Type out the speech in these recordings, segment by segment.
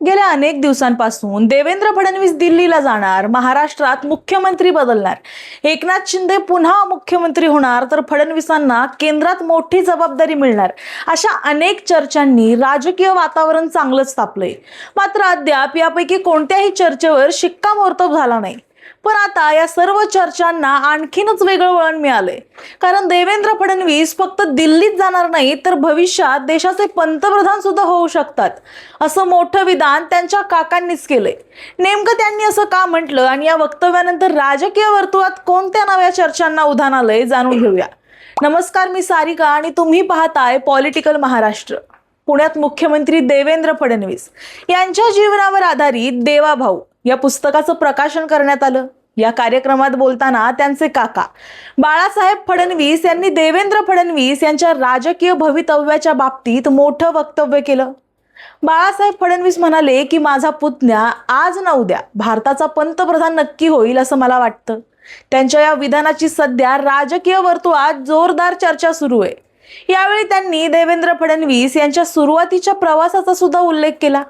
गेल्या अनेक दिवसांपासून देवेंद्र फडणवीस दिल्लीला जाणार, महाराष्ट्रात मुख्यमंत्री बदलणार, एकनाथ शिंदे पुन्हा मुख्यमंत्री होणार, तर फडणवीसांना केंद्रात मोठी जबाबदारी मिळणार, अशा अनेक चर्चांनी राजकीय वातावरण चांगलंच तापलंय. मात्र अद्याप यापैकी कोणत्याही चर्चेवर शिक्कामोर्तब झाला नाही. पण आता या सर्व चर्चांना आणखीनच वेगळं वळण मिळालंय. कारण देवेंद्र फडणवीस फक्त दिल्लीत जाणार नाही, तर भविष्यात देशाचे पंतप्रधान सुद्धा होऊ शकतात, असं मोठं विधान त्यांच्या काकांनीच केलंय. नेमकं त्यांनी असं का म्हटलं आणि या वक्तव्यानंतर राजकीय वर्तुळात कोणत्या नव्या चर्चांना उधाण आलंय, जाणून घेऊया. नमस्कार, मी सारिका आणि तुम्ही पाहताय पॉलिटिकल महाराष्ट्र. पुण्यात मुख्यमंत्री देवेंद्र फडणवीस यांच्या जीवनावर आधारित देवाभाऊ या पुस्तकाचं प्रकाशन करण्यात आलं. या कार्यक्रमात बोलताना त्यांचे काका बाळासाहेब फडणवीस यांनी देवेंद्र फडणवीस यांच्या राजकीय भवितव्याच्या बाबतीत मोठं वक्तव्य केलं. बाळासाहेब फडणवीस म्हणाले की माझा पुतण्या आज ना उद्या भारताचा पंतप्रधान नक्की होईल असं मला वाटतं. त्यांच्या या विधानाची सध्या राजकीय वर्तुळात जोरदार चर्चा सुरू आहे. यावेळी त्यांनी देवेंद्र फडणवीस यांच्या सुरुवातीच्या प्रवासाचा सुद्धा उल्लेख केला.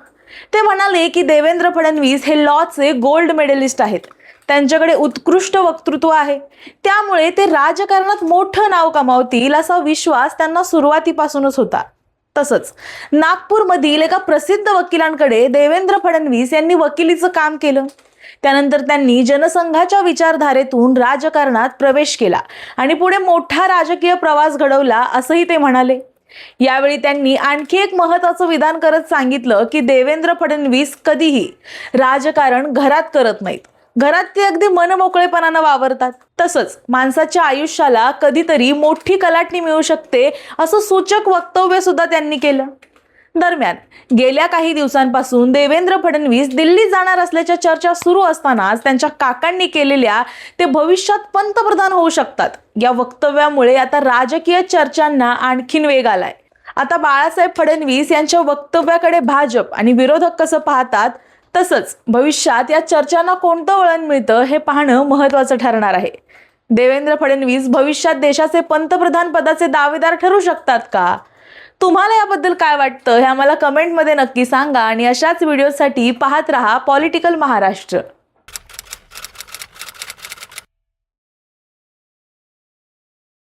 ते म्हणाले की देवेंद्र फडणवीस हे लॉचे गोल्ड मेडलिस्ट आहेत. त्यांच्याकडे उत्कृष्ट वक्तृत्व आहे, त्यामुळे ते राजकारणात मोठं नाव कमावतील असा विश्वास त्यांना सुरुवातीपासूनच होता. तसंच नागपूरमधील एका प्रसिद्ध वकिलांकडे देवेंद्र फडणवीस यांनी वकिलीचं काम केलं. त्यानंतर त्यांनी जनसंघाच्या विचारधारेतून राजकारणात प्रवेश केला आणि पुढे मोठा राजकीय प्रवास घडवला असंही ते म्हणाले. यावेळी त्यांनी आणखी एक महत्त्वाचं विधान करत सांगितलं की देवेंद्र फडणवीस कधीही राजकारण घरात करत नाहीत. घरात ते अगदी मनमोकळेपणानं वावरतात. तसंच माणसाच्या आयुष्याला कधीतरी मोठी कलाटणी मिळू शकते असं सूचक वक्तव्य सुद्धा त्यांनी केलं. दरम्यान गेल्या काही दिवसांपासून देवेंद्र फडणवीस दिल्ली जाणार असल्याच्या चर्चा सुरू असतानाच त्यांच्या काकांनी केलेल्या ते भविष्यात पंतप्रधान होऊ शकतात या वक्तव्यामुळे आता राजकीय चर्चांना आणखीन वेग आलाय. आता बाळासाहेब फडणवीस यांच्या वक्तव्याकडे भाजप आणि विरोधक कसं पाहतात, तसंच भविष्यात या चर्चांना कोणतं वळण मिळतं हे पाहणं महत्त्वाचं ठरणार आहे. देवेंद्र फडणवीस भविष्यात देशाचे पंतप्रधान पदाचे दावेदार ठरू शकतात का? तुम्हाला याबद्दल काय वाटतं हे आम्हाला कमेंटमध्ये नक्की सांगा आणि अशाच व्हिडिओसाठी पाहत रहा पॉलिटिकल महाराष्ट्र.